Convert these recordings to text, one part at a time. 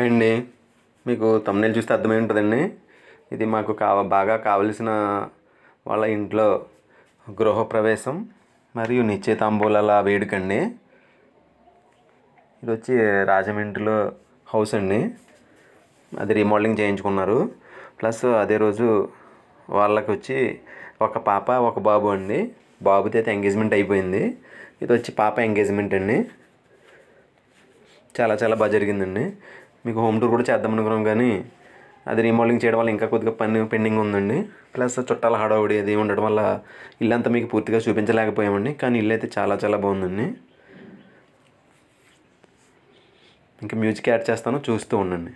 Hi అండి. మీకు thumbnail చూస్తే అర్థమై ఉంటుందండి. ఇది మాకు బాగా కావలసిన వాళ్ళ ఇంట్లో గృహప్రవేశం మరియు నిశ్చితాంబూలాల వేడుకండి. ఇది వచ్చి రాజమండ్రిలో హౌస్ అండి. అది రీమోడలింగ్ చేయించుకున్నారు. ప్లస్ అదే రోజు వాళ్ళకి వచ్చి ఒక పాప ఒక బాబు అండి. బాబుది అయితే ఎంగేజ్మెంట్ అయిపోయింది. ఇది వచ్చి పాప ఎంగేజ్మెంట్ అండి. చాలా చాలా బాగా జరిగిందండి. మీకు హోమ్ టూర్ కూడా చేద్దాం అనుకున్నాం, కానీ అది రీమోడలింగ్ చేయడం వల్ల ఇంకా కొద్దిగా పని పెండింగ్ ఉందండి. ప్లస్ చుట్టాల హడావుడి అది ఉండడం వల్ల ఇల్లంతా మీకు పూర్తిగా చూపించలేకపోయామండి. కానీ ఇల్లు అయితే చాలా చాలా బాగుందండి. ఇంకా మ్యూజిక్ యాడ్ చేస్తాను, చూస్తూ ఉండండి.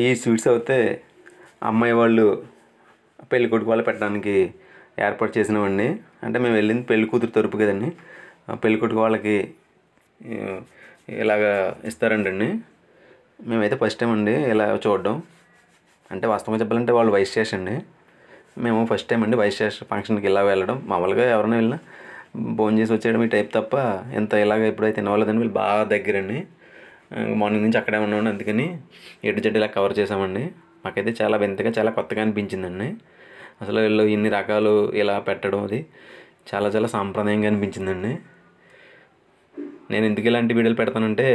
ఈ స్వీట్స్ అయితే అమ్మాయి వాళ్ళు పెళ్లి కొడుకు వాళ్ళు పెట్టడానికి ఏర్పాటు చేసినామండి. అంటే మేము వెళ్ళింది పెళ్లి కూతురు తరపు కదండి. పెళ్లి కొడుకు వాళ్ళకి ఇలాగ ఇస్తారంటండి. మేమైతే ఫస్ట్ టైం అండి ఇలా చూడడం. అంటే వాస్తవంగా చెప్పాలంటే వాళ్ళు వైస్ చేసి అండి, మేము ఫస్ట్ టైం అండి వైస్ చేసి ఫంక్షన్కి ఇలా వెళ్ళడం. మామూలుగా ఎవరైనా వెళ్ళినా భోజనం చేసి వచ్చేయడం ఈ టైప్ తప్ప ఎంత ఇలాగ ఎప్పుడైతే తినవాలేదని వీళ్ళు బాగా దగ్గరండి. మార్నింగ్ నుంచి అక్కడే ఉన్నామండి. అందుకని ఎటు జడ్డు ఇలా కవర్ చేసామండి. మాకైతే చాలా వింతగా చాలా కొత్తగా అనిపించిందండి. అసలు వీళ్ళు ఇన్ని రకాలు ఇలా పెట్టడం అది చాలా చాలా సాంప్రదాయంగా అనిపించిందండి. నేను ఎందుకు ఇలాంటి వీడియోలు పెడతానంటే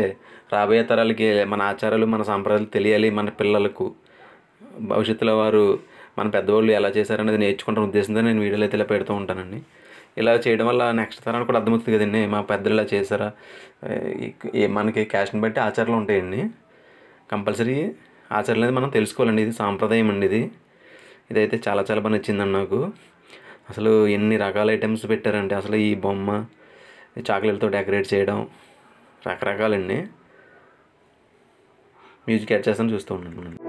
రాబోయే తరాలకి మన ఆచారాలు మన సాంప్రదాయాలు తెలియాలి. మన పిల్లలకు భవిష్యత్తులో వారు మన పెద్దవాళ్ళు ఎలా చేశారనేది నేర్చుకుంటున్న ఉద్దేశంతో నేను వీడియోలు అయితే ఇలా పెడుతూ ఉంటానండి. ఇలా చేయడం వల్ల నెక్స్ట్ తరానికి కూడా అర్థమవుతుంది కదండి, మా పెద్దలు ఇలా చేశారా. మనకి క్యాస్ట్ని బట్టి ఆచారాలు ఉంటాయండి. కంపల్సరీ ఆచారాలు అనేది మనం తెలుసుకోవాలండి. ఇది సాంప్రదాయం అండి. ఇదైతే చాలా చాలా బాగా నచ్చిందండి నాకు. అసలు ఎన్ని రకాల ఐటమ్స్ పెట్టారంటే అసలు ఈ బొమ్మ చాక్లెట్తో డెకరేట్ చేయడం రకరకాలండి. మ్యూజిక్ యాడ్ చేస్తాను, చూస్తూ ఉన్నాను.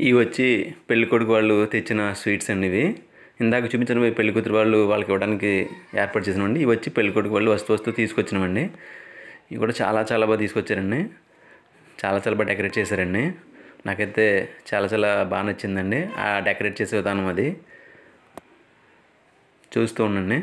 ఇవి వచ్చి పెళ్ళికొడుకు వాళ్ళు తెచ్చిన స్వీట్స్ అండి. ఇవి ఇందాక చూపించిన పెళ్లి కూతురు వాళ్ళు వాళ్ళకి ఇవ్వడానికి ఏర్పాటు చేసినవండి. ఇవి వచ్చి పెళ్ళికొడుకు వాళ్ళు వస్తూ తీసుకొచ్చినవండి. ఇవి కూడా చాలా చాలా బాగా తీసుకొచ్చారండి. చాలా చాలా బాగా డెకరేట్ చేశారండి. నాకైతే చాలా చాలా బాగా నచ్చిందండి ఆ డెకరేట్ చేసే విధానం. అది చూస్తూ ఉండండి.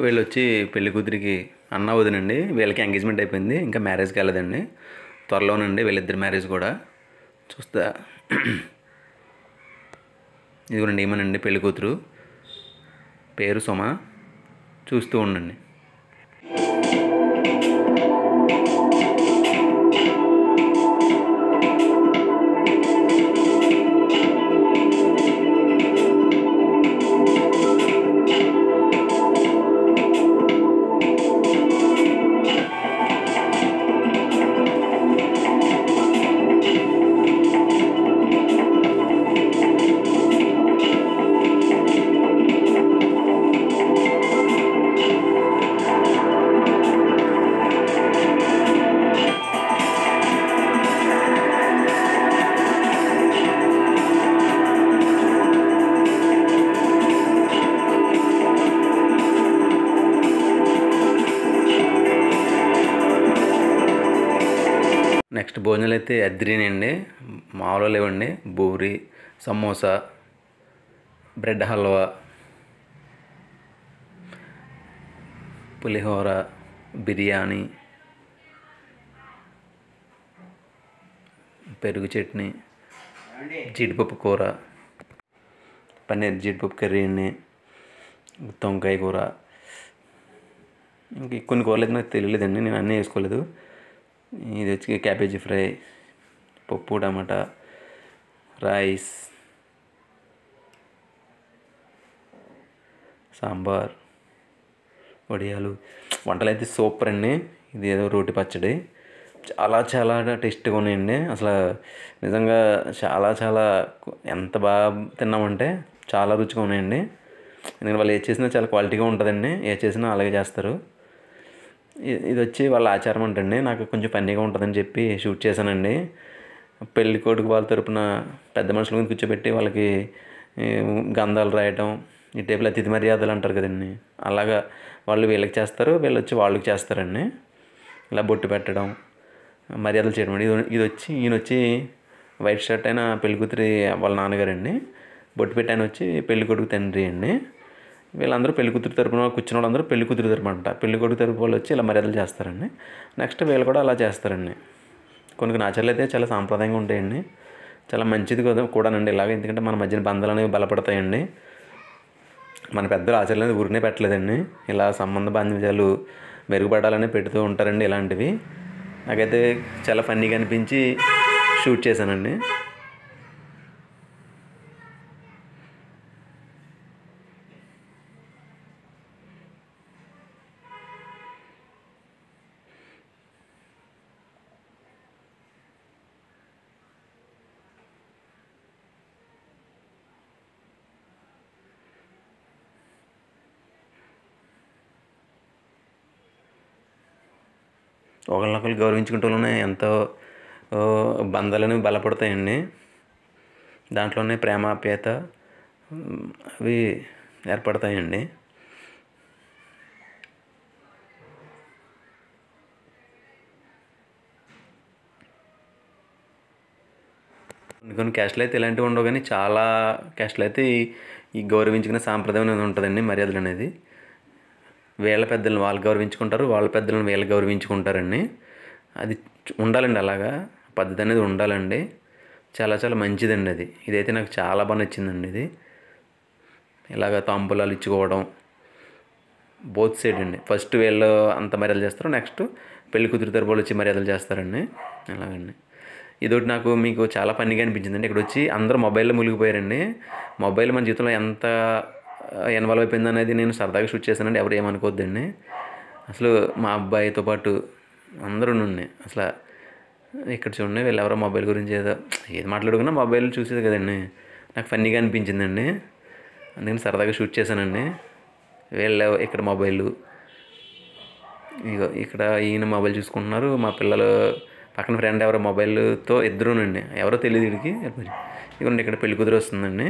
వీళ్ళు వచ్చి పెళ్లి కూతురికి అన్న వదినండి. వీళ్ళకి ఎంగేజ్మెంట్ అయిపోయింది, ఇంకా మ్యారేజ్ కాలేదండి. త్వరలోనండి వీళ్ళిద్దరి మ్యారేజ్ కూడా. చూస్తా ఇదిగోండి ఏమనండి పెళ్లి కూతురు పేరు సుమ. చూస్తూ ఉండండి. నెక్స్ట్ భోజనాలు అయితే అద్రినండి, మామూలు లేవండి. బూరి, సమోసా, బ్రెడ్ హల్వా, పులిహోర, బిర్యానీ, పెరుగు చట్నీ, జీడిపప్పు కూర, పన్నీర్ జీడిపప్పు కర్రీ అండి, వంకాయ కూర. ఇంక కొన్ని కూరలు అయితే నాకు తెలియలేదండి, నేను అన్నీ వేసుకోలేదు. ఇది వచ్చి క్యాబేజీ ఫ్రై, పప్పు టమాటా, రైస్, సాంబార్, వడియాలు. వంటలు అయితే సూపర్ అండి. ఇది ఏదో రోటి పచ్చడి, చాలా చాలా టేస్ట్గా ఉన్నాయండి. అసలు నిజంగా చాలా చాలా ఎంత బాగా తిన్నామంటే చాలా రుచిగా ఉన్నాయండి. ఎందుకంటే వాళ్ళు ఏది చేసినా చాలా క్వాలిటీగా ఉంటుందండి. ఏది చేసినా అలాగే చేస్తారు. ఇది వచ్చి వాళ్ళ ఆచారం అంటండి. నాకు కొంచెం ఫన్నీగా ఉంటుందని చెప్పి షూట్ చేశానండి. పెళ్లి కొడుకు వాళ్ళ తరపున పెద్ద మనుషుల ముందు కూర్చోబెట్టి వాళ్ళకి గంధాలు రాయటం, ఈ టైపులో అతిథి మర్యాదలు అంటారు కదండి, అలాగా వాళ్ళు వీళ్ళకి చేస్తారు, వీళ్ళు వచ్చి వాళ్ళకి చేస్తారండి. ఇలా బొట్టు పెట్టడం, మర్యాదలు చేయడం అండి. ఈయన వచ్చి వైట్ షర్ట్ అయిన పెళ్లి కూతురి వాళ్ళ నాన్నగారండి. బొట్టు పెట్టి ఆయన వచ్చి పెళ్లి కొడుకు తండ్రి అండి. వీళ్ళందరూ పెళ్లి కూతురు తరపున కూర్చున్న వాళ్ళందరూ పెళ్లి కూతురు తరపున అంట. పెళ్లి కొడుకు తరపు వాళ్ళు వచ్చి ఇలా మర్యాదలు చేస్తారండి. నెక్స్ట్ వీళ్ళు కూడా అలా చేస్తారండి. కొన్ని ఆచారాలు అయితే చాలా సాంప్రదాయంగా ఉంటాయండి. చాలా మంచిది కూడానండి ఇలాగ. ఎందుకంటే మన మధ్యన బంధాలు అనేవి బలపడతాయండి. మన పెద్దలు ఆచారాలు అనేది ఊరినే పెట్టలేదండి, ఇలా సంబంధ బాంధవ్యాలు మెరుగుపడాలని పెడుతూ ఉంటారండి ఇలాంటివి. నాకైతే చాలా ఫన్నీగా అనిపించి షూట్ చేశానండి. ఒకరినొకరు గౌరవించుకుంటూనే ఎంతో బంధాలను బలపడతాయండి. దాంట్లోనే ప్రేమ ఆప్యాయత అవి ఏర్పడతాయండి. కొన్ని క్యాస్ట్లు అయితే ఇలాంటివి ఉండవు, కానీ చాలా క్యాస్ట్లు అయితే ఈ గౌరవించుకునే సాంప్రదాయం అనేది ఉంటుందండి, మర్యాదలు అనేది. వీళ్ళ పెద్దలను వాళ్ళు గౌరవించుకుంటారు, వాళ్ళ పెద్దలను వీళ్ళు గౌరవించుకుంటారండి. అది ఉండాలండి, అలాగా పద్ధతి అనేది ఉండాలండి. చాలా చాలా మంచిదండి అది. ఇదైతే నాకు చాలా బాగా నచ్చిందండి. ఇది ఇలాగ తాంబూలాలు ఇచ్చుకోవడం బోత్ సైడ్ అండి. ఫస్ట్ వీళ్ళు అంత మర్యాదలు చేస్తారు, నెక్స్ట్ పెళ్లి కూతురు తరపు వాళ్ళు వచ్చి మర్యాదలు చేస్తారండి. అలాగండి. ఇదొకటి నాకు మీకు చాలా ఫన్నీగా అనిపించిందండి. ఇక్కడ వచ్చి అందరూ మొబైల్లో మునిగిపోయారండి. మొబైల్ మన జీవితంలో ఎంత ఇన్వాల్వ్ అయిపోయింది అనేది నేను సరదాగా షూట్ చేశానండి, ఎవరు ఏమనుకోవద్దండి. అసలు మా అబ్బాయితో పాటు అందరూ నుండి అసలు ఇక్కడ చూడండి, వీళ్ళు ఎవరో మొబైల్ గురించి ఏది మాట్లాడుకున్నా మొబైల్ చూసేది కదండి. నాకు ఫన్నీగా అనిపించిందండి, అందుకని సరదాగా షూట్ చేశానండి. వీళ్ళు ఇక్కడ మొబైల్, ఇగో ఇక్కడ ఈయన మొబైల్ చూసుకుంటున్నారు, మా పిల్లలు పక్కన ఫ్రెండ్ ఎవరో మొబైల్తో ఇద్దరునండి, ఎవరో తెలియదు వీడికి. ఇదిగోండి ఇక్కడ పెళ్లి కూతురు వస్తుందండి.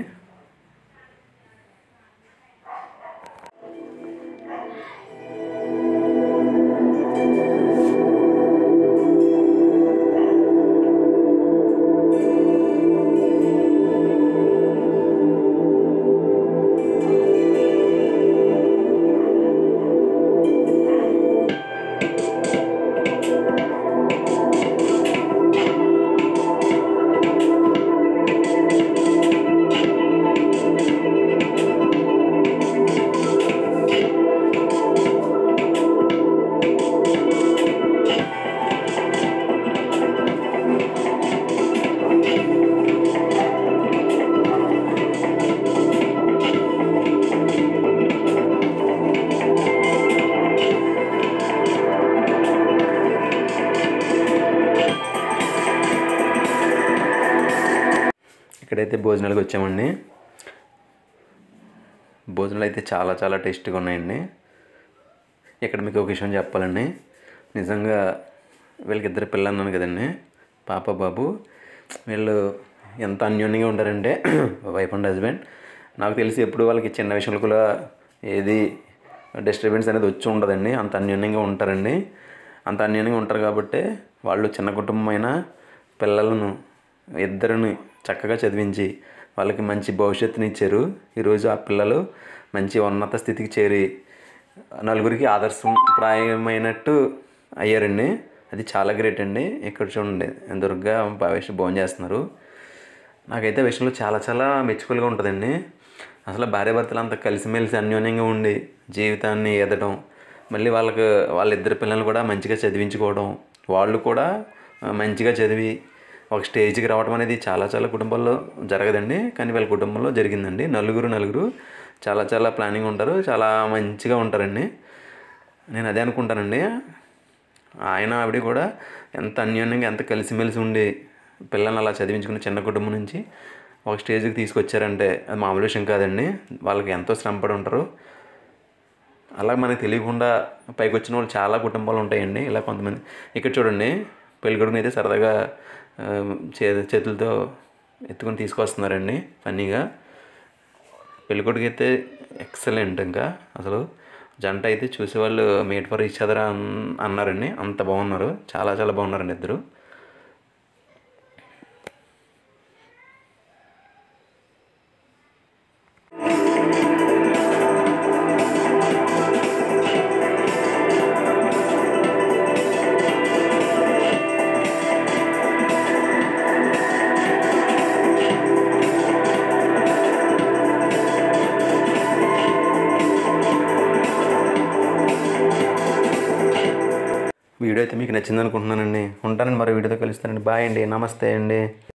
ఇక్కడైతే భోజనాలకు వచ్చామండి. భోజనాలు అయితే చాలా చాలా టేస్టీగా ఉన్నాయండి. ఇక్కడ మీకు ఒక విషయం చెప్పాలండి. నిజంగా వీళ్ళకి ఇద్దరు పిల్లలు అన్నాను కదండి, పాప బాబు. వీళ్ళు ఎంత అన్యోన్యంగా ఉంటారంటే వైఫ్ అండ్ హస్బెండ్. నాకు తెలిసి ఎప్పుడు వాళ్ళకి చిన్న విషయంలో కూడా ఏది డిస్టర్బెన్స్ అనేది వచ్చి ఉండదండి. అంత అన్యోన్యంగా ఉంటారండి. అంత అన్యోన్యంగా ఉంటారు కాబట్టి వాళ్ళు చిన్న కుటుంబమైన పిల్లలను ఇద్దరిని చక్కగా చదివించి వాళ్ళకి మంచి భవిష్యత్తుని ఇచ్చారు. ఈరోజు ఆ పిల్లలు మంచి ఉన్నత స్థితికి చేరి నలుగురికి ఆదర్శప్రాయమైనట్టు అయ్యారండి. అది చాలా గ్రేట్ అండి. ఇక్కడ చూడండి, దుర్గా భావేష్ భోజనం చేస్తున్నారు. నాకైతే విషయంలో చాలా చాలా మెచ్చుకోలుగా ఉంటుందండి. అసలు భార్యాభర్తలు అంతా కలిసిమెలిసి అన్యోన్యంగా ఉండి జీవితాన్ని ఎదగడం, మళ్ళీ వాళ్ళిద్దరు పిల్లల్ని కూడా మంచిగా చదివించుకోవడం, వాళ్ళు కూడా మంచిగా చదివి ఒక స్టేజ్కి రావడం అనేది చాలా చాలా కుటుంబాల్లో జరగదండి, కానీ వీళ్ళ కుటుంబంలో జరిగిందండి. నలుగురు చాలా చాలా ప్లానింగ్ ఉంటారు, చాలా మంచిగా ఉంటారండి. నేను అదే అనుకుంటానండి. ఆయన ఆవిడ కూడా ఎంత అన్యోన్యంగా ఎంత కలిసిమెలిసి ఉండి పిల్లల్ని అలా చదివించుకుని చిన్న కుటుంబం నుంచి ఒక స్టేజ్కి తీసుకొచ్చారంటే అది మామూలు విషయం కాదండి. వాళ్ళకి ఎంతో శ్రమపడి ఉంటారు. అలా మనకు తెలియకుండా పైకి వచ్చిన వాళ్ళు చాలా కుటుంబాలు ఉంటాయండి. ఇలా కొంతమంది ఇక్కడ చూడండి, పెళ్ళికొడుకుని అయితే సరదాగా చేతులతో ఎత్తుకొని తీసుకొస్తున్నారండి ఫన్నీగా. పెళ్ళికొడుకు అయితే ఎక్సలెంట్. ఇంకా అసలు జంట అయితే చూసేవాళ్ళు మేడ్ ఫర్ ఈచ్ అదర్ అన్నారండి. అంత బాగున్నారు, చాలా చాలా బాగున్నారండి ఇద్దరు. వీడియో అయితే మీకు నచ్చింది అనుకుంటున్నానండి. ఉంటానండి, మరో వీడియోతో కలుస్తానండి. బాయ్ అండి, నమస్తే అండి.